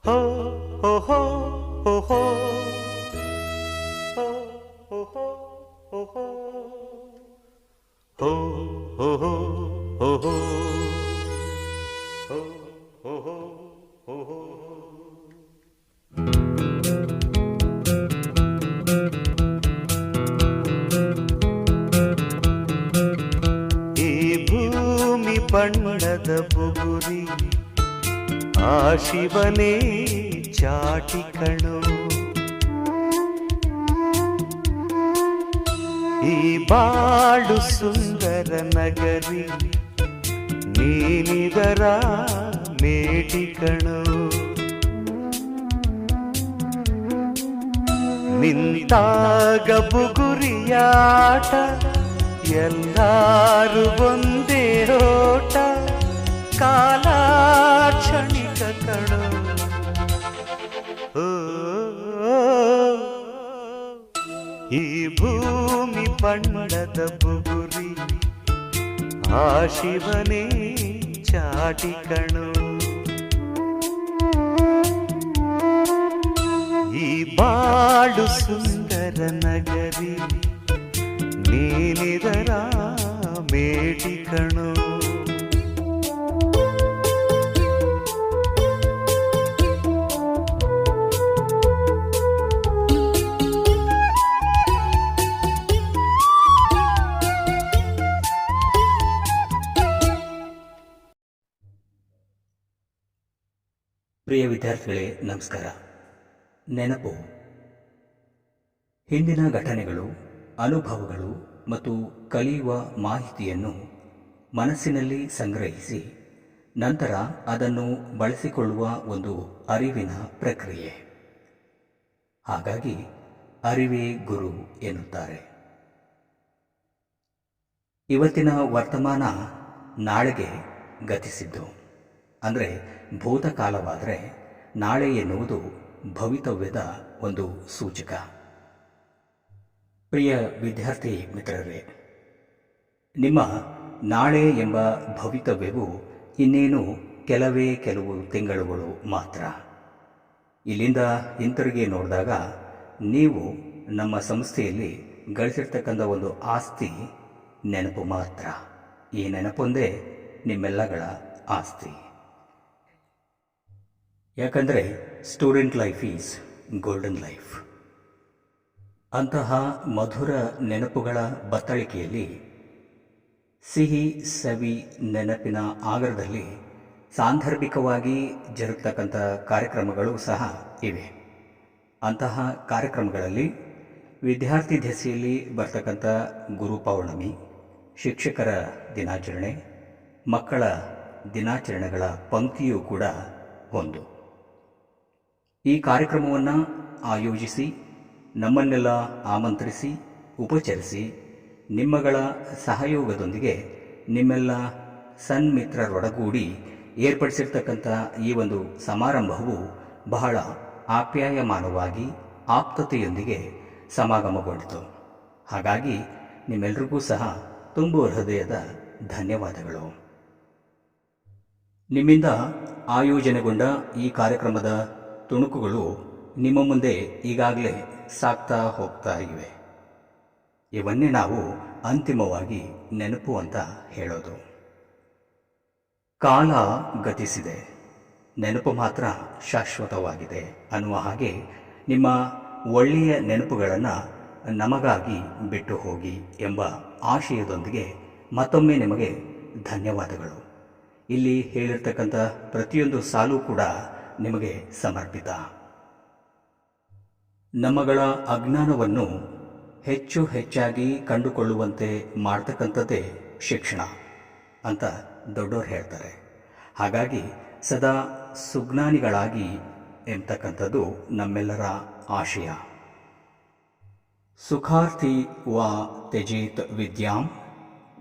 ಹೋ ಹೋ ಹೋ ಹೋ ಹೋ ಹೋ ಹೋ ಹೋ ಹೋ ಹೋ ಹೋ ಹೋ ಹೋ ಹೋ ಹೋ ಹೋ ಹೋ ಹೋ. ಈ ಭೂಮಿ ಬಣ್ಣದ ಬುಗುರಿ ಆ ಶಿವನೇ ಚಾಟಿ ಕಣೋ. ಈ ಬಾಳು ಸುಂದರ ನಗರಿ ನೀನಿದರ ಮೇಟಿ ಕಣೋ. ನಿಂತಾಗ ಬುಗುರಿಯಾಟ ಎಲ್ಲಾರು ಒಂದೇ ಓಟ ಕಾಲ ಕ್ಷಣಿಕ ಕಣೋ. ಈ ಭೂಮಿ ಬಣ್ಣದ ಬುಗುರಿ ಆ ಶಿವನೇ ಚಾಟಿ ಕಣೋ. ಈ ಬಾಳು ಸುಂದರ ನಗರಿ ನೀನಿದರ ಮೇಟಿ ಕಣೋ. ಪ್ರಿಯ ವಿದ್ಯಾರ್ಥಿಗಳೇ ನಮಸ್ಕಾರ. ನೆನಪು ಹಿಂದಿನ ಘಟನೆಗಳು, ಅನುಭವಗಳು ಮತ್ತು ಕಲಿಯುವ ಮಾಹಿತಿಯನ್ನು ಮನಸ್ಸಿನಲ್ಲಿ ಸಂಗ್ರಹಿಸಿ ನಂತರ ಅದನ್ನು ಬಳಸಿಕೊಳ್ಳುವ ಒಂದು ಅರಿವಿನ ಪ್ರಕ್ರಿಯೆ. ಹಾಗಾಗಿ ಅರಿವೇ ಗುರು ಎನ್ನುತ್ತಾರೆ. ಇವತ್ತಿನ ವರ್ತಮಾನ ನಾಳೆಗೆ ಗತಿಸಿದ್ದು. ಅಂದರೆ ಭೂತಕಾಲವಾದರೆ ನಾಳೆ ಎನ್ನುವುದು ಭವಿತವ್ಯದ ಒಂದು ಸೂಚಕ. ಪ್ರಿಯ ವಿದ್ಯಾರ್ಥಿ ಮಿತ್ರರೇ, ನಿಮ್ಮ ನಾಳೆ ಎಂಬ ಭವಿತವ್ಯವು ಇನ್ನೇನು ಕೆಲವು ತಿಂಗಳುಗಳು ಮಾತ್ರ. ಇಲ್ಲಿಂದ ಹಿಂತಿರುಗಿ ನೋಡಿದಾಗ ನೀವು ನಮ್ಮ ಸಂಸ್ಥೆಯಲ್ಲಿ ಗಳಿಸಿರ್ತಕ್ಕಂಥ ಒಂದು ಆಸ್ತಿ ನೆನಪು ಮಾತ್ರ. ಈ ನೆನಪೊಂದೇ ನಿಮ್ಮೆಲ್ಲಗಳ ಆಸ್ತಿ. ಯಾಕಂದರೆ student life is golden life. ಅಂತಹ ಮಧುರ ನೆನಪುಗಳ ಬತ್ತಳಿಕೆಯಲ್ಲಿ ಸಿಹಿ ಸವಿ ನೆನಪಿನ ಆಗರದಲ್ಲಿ ಸಾಂದರ್ಭಿಕವಾಗಿ ಜರುಗತಕ್ಕಂಥ ಕಾರ್ಯಕ್ರಮಗಳು ಸಹ ಇವೆ. ಅಂತಹ ಕಾರ್ಯಕ್ರಮಗಳಲ್ಲಿ ವಿದ್ಯಾರ್ಥಿ ದೆಸೆಯಲ್ಲಿ ಬರ್ತಕ್ಕಂಥ ಗುರು ಪೌರ್ಣಮಿ, ಶಿಕ್ಷಕರ ದಿನಾಚರಣೆ, ಮಕ್ಕಳ ದಿನಾಚರಣೆಗಳ ಪಂಕ್ತಿಯೂ ಕೂಡ ಒಂದು. ಈ ಕಾರ್ಯಕ್ರಮವನ್ನು ಆಯೋಜಿಸಿ ನಮ್ಮನ್ನೆಲ್ಲ ಆಮಂತ್ರಿಸಿ ಉಪಚರಿಸಿ ನಿಮ್ಮಗಳ ಸಹಯೋಗದೊಂದಿಗೆ ನಿಮ್ಮೆಲ್ಲ ಸನ್ಮಿತ್ರರೊಡಗೂಡಿ ಏರ್ಪಡಿಸಿರ್ತಕ್ಕಂಥ ಈ ಒಂದು ಸಮಾರಂಭವು ಬಹಳ ಆಪ್ಯಾಯಮಾನವಾಗಿ ಆಪ್ತತೆಯೊಂದಿಗೆ ಸಮಾಗಮಗೊಂಡಿತು. ಹಾಗಾಗಿ ನಿಮ್ಮೆಲ್ಲರಿಗೂ ಸಹ ತುಂಬು ಹೃದಯದ ಧನ್ಯವಾದಗಳು. ನಿಮ್ಮಿಂದ ಆಯೋಜನೆಗೊಂಡ ಈ ಕಾರ್ಯಕ್ರಮದ ತುಣುಕುಗಳು ನಿಮ್ಮ ಮುಂದೆ ಈಗಾಗಲೇ ಸಾಗ್ತಾ ಹೋಗ್ತಾ ಇವೆ. ಇವನ್ನೇ ನಾವು ಅಂತಿಮವಾಗಿ ನೆನಪು ಅಂತ ಹೇಳೋದು. ಕಾಲ ಗತಿಸಿದೆ, ನೆನಪು ಮಾತ್ರ ಶಾಶ್ವತವಾಗಿದೆ ಅನ್ನುವ ಹಾಗೆ ನಿಮ್ಮ ಒಳ್ಳೆಯ ನೆನಪುಗಳನ್ನು ನಮಗಾಗಿ ಬಿಟ್ಟು ಹೋಗಿ ಎಂಬ ಆಶಯದೊಂದಿಗೆ ಮತ್ತೊಮ್ಮೆ ನಿಮಗೆ ಧನ್ಯವಾದಗಳು. ಇಲ್ಲಿ ಹೇಳಿರ್ತಕ್ಕಂಥ ಪ್ರತಿಯೊಂದು ಸಾಲು ಕೂಡ ನಿಮಗೆ ಸಮರ್ಪಿತ. ನಮ್ಮಗಳ ಅಜ್ಞಾನವನ್ನು ಹೆಚ್ಚಾಗಿ ಕಂಡುಕೊಳ್ಳುವಂತೆ ಮಾಡ್ತಕ್ಕಂಥದ್ದೇ ಶಿಕ್ಷಣ ಅಂತ ದೊಡ್ಡವರು ಹೇಳ್ತಾರೆ. ಹಾಗಾಗಿ ಸದಾ ಸುಜ್ಞಾನಿಗಳಾಗಿ ಎಂಬತಕ್ಕಂಥದ್ದು ನಮ್ಮೆಲ್ಲರ ಆಶಯ. ಸುಖಾರ್ಥಿ ವಾ ತ್ಯಜೇತ್ ವಿದ್ಯಾಂ,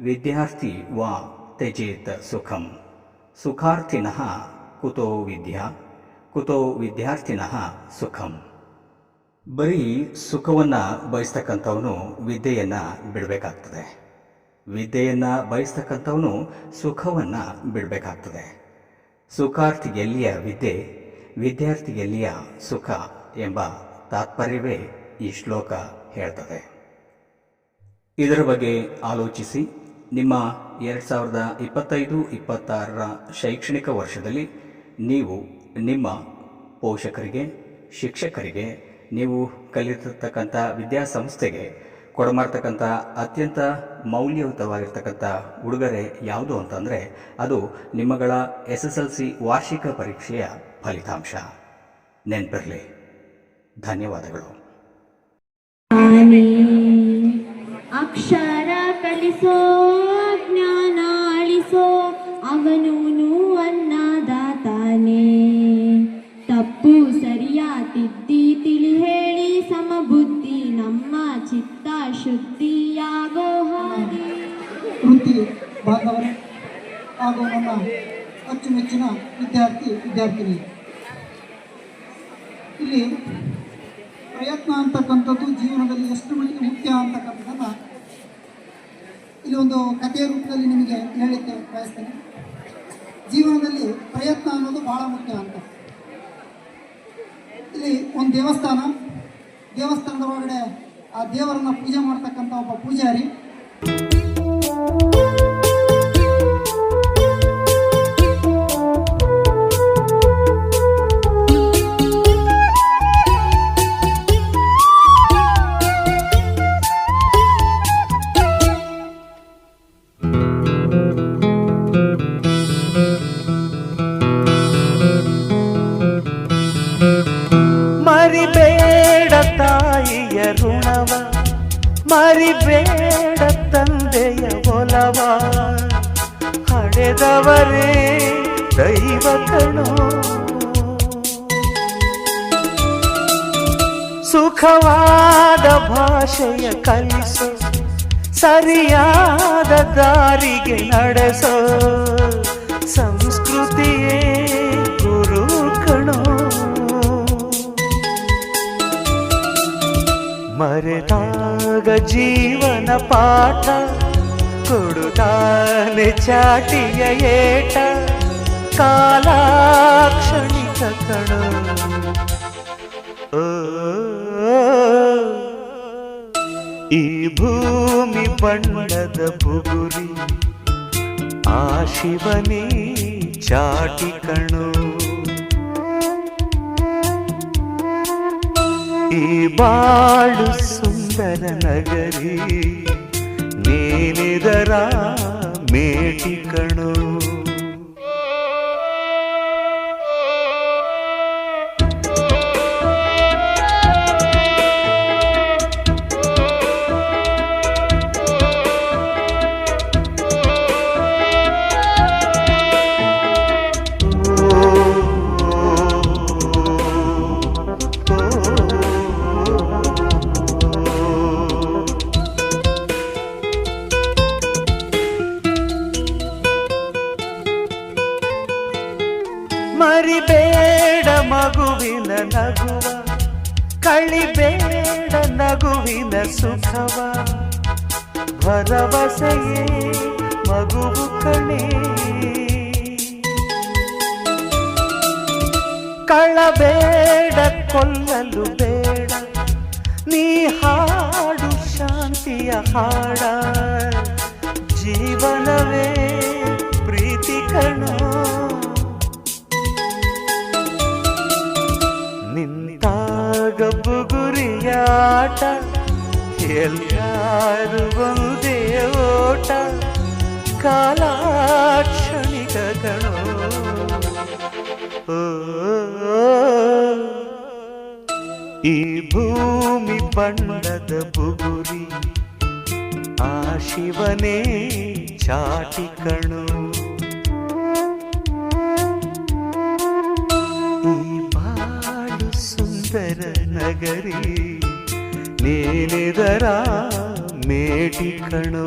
ವಿದ್ಯಾರ್ಥಿ ವಾ ತ್ಯಜೇತ್ ಸುಖಂ. ಸುಖಾರ್ಥಿನಃ ಕುತೋ ವಿದ್ಯಾ, ಕುತೋ ವಿದ್ಯಾರ್ಥಿನಃ ಸುಖಂ. ಬರೀ ಸುಖವನ್ನು ಬಯಸ್ತಕ್ಕಂಥವನು ವಿದ್ಯೆಯನ್ನು ಬಿಡಬೇಕಾಗ್ತದೆ. ವಿದ್ಯೆಯನ್ನು ಬಯಸ್ತಕ್ಕಂಥವನು ಸುಖವನ್ನು ಬಿಡಬೇಕಾಗ್ತದೆ. ಸುಖಾರ್ಥಿ ಎಲ್ಲಿಯ ವಿದ್ಯೆ, ವಿದ್ಯಾರ್ಥಿಯಲ್ಲಿಯ ಸುಖ ಎಂಬ ತಾತ್ಪರ್ಯವೇ ಈ ಶ್ಲೋಕ ಹೇಳ್ತದೆ. ಇದರ ಬಗ್ಗೆ ಆಲೋಚಿಸಿ ನಿಮ್ಮ 2025-26ರ ಶೈಕ್ಷಣಿಕ ವರ್ಷದಲ್ಲಿ ನೀವು ನಿಮ್ಮ ಪೋಷಕರಿಗೆ, ಶಿಕ್ಷಕರಿಗೆ, ನೀವು ಕಲಿತಿರ್ತಕ್ಕಂಥ ವಿದ್ಯಾಸಂಸ್ಥೆಗೆ ಕೊಡಮಾಡ್ತಕ್ಕಂಥ ಅತ್ಯಂತ ಮೌಲ್ಯಯುತವಾಗಿರ್ತಕ್ಕಂಥ ಉಡುಗೊರೆ ಯಾವುದು ಅಂತಂದರೆ ಅದು ನಿಮ್ಮಗಳ SSLC ವಾರ್ಷಿಕ ಪರೀಕ್ಷೆಯ ಫಲಿತಾಂಶ. ನೆನಪಿರಲಿ. ಧನ್ಯವಾದಗಳು. ಅಕ್ಷರ ಕಲಿಸೋ, ಜ್ಞಾನ ಅಳಿಸೋ, ಅವನೂನು ಅನ್ನದಾತಾನೆ. ತಪ್ಪು ಸರಿಯ ತಿದ್ದಿ ತಿಳಿ ಹೇಳಿ ಸಮಬುದ್ಧಿ ನಮ್ಮ ಚಿತ್ತ ಶುದ್ಧಿಯಾಗೋ ಹಾಗೆ. ವೃತ್ತಿ ಬಾಂಧವರೇ ಹಾಗೂ ನಮ್ಮ ಅಚ್ಚುಮೆಚ್ಚಿನ ವಿದ್ಯಾರ್ಥಿನಿ, ಇಲ್ಲಿ ಪ್ರಯತ್ನ ಅಂತಕ್ಕಂಥದ್ದು ಜೀವನದಲ್ಲಿ ಎಷ್ಟು ಮಟ್ಟಿಗೆ ಮುಖ್ಯ ಅಂತಕ್ಕಂಥದ್ದನ್ನು ಇಲ್ಲಿ ಒಂದು ಕಥೆಯ ರೂಪದಲ್ಲಿ ನಿಮಗೆ ಹೇಳಲಿಕ್ಕೆ ಬಯಸ್ತೇನೆ. ಜೀವನದಲ್ಲಿ ಪ್ರಯತ್ನ ಅನ್ನೋದು ಭಾಳ ಮುಖ್ಯ ಅಂತ. ಇಲ್ಲಿ ಒಂದು ದೇವಸ್ಥಾನದ ಒಳಗಡೆ ಆ ದೇವರನ್ನು ಪೂಜೆ ಮಾಡ್ತಕ್ಕಂಥ ಒಬ್ಬ ಪೂಜಾರಿ ಮರಿಬೇಡ ತಾಯಿಯ ಋಣವ, ಮರಿಬೇಡ ತಂದೆಯ ಒಲವ, ಹಡೆದವರೇ ದೈವ ಕಣೋ. ಸುಖವಾದ ಭಾಷೆಯ ಕಲಿಸೋ, ಸರಿಯಾದ ದಾರಿಗೆ ನಡೆಸೋ, ಸಂಸ್ಕೃತಿಯೇ ಗುರು ಕಣೋ. ಮರೆತಾಗ ಜೀವನ ಪಾಠ ಕೊಡುತ್ತಾನೆ ಚಾಟಿಯ ಏಟ, ಕಾಲಾಕ್ಷಣಿಕ ಕಣೋ. ಈ ಭೂಮಿ ಬಣ್ಣದ ಬುಗುರಿ, ಆ ಶಿವನೇ ಚಾಟಿ ಕಣೋ. ಈ ಬಾಳು ಸುಂದರ ನಗರಿ, ನೀನಿದರ ಮೇಟಿ ಕಣೋ. ಮರಿಬೇಡ ಮಗುವಿನ ನಗುವ, ಕಳಿಬೇಡ ನಗುವಿನ ಸುಖವ, ಭರವಸೆಯೇ ಮಗುವು ಕಣೆ. ಕಳಬೇಡ ಕೊಲ್ಲಲು ಬೇಡ, ನೀ ಹಾಡು ಶಾಂತಿಯ ಹಾಡ, ಜೀವನವೇ ಪ್ರೀತಿ ಕಣೋ. ನಿಂತಾಗ ಬುಗುರಿಯಾಟ, ಎಲ್ಲಾರು ಒಂದೇ ಓಟ, ಕಾಲಾಕ್ಷಣಿಕ ಕಣೋ. ಈ ಭೂಮಿ ಬಣ್ಣದ ಬುಗುರಿ, ಆ ಶಿವನೇ ಚಾಟಿ ಕಣೋ. ಈ ಬಾಳು ಸುಂದರ ನಗರಿ, ನೀನಿದರ ಮೇಟಿ ಕಣೋ.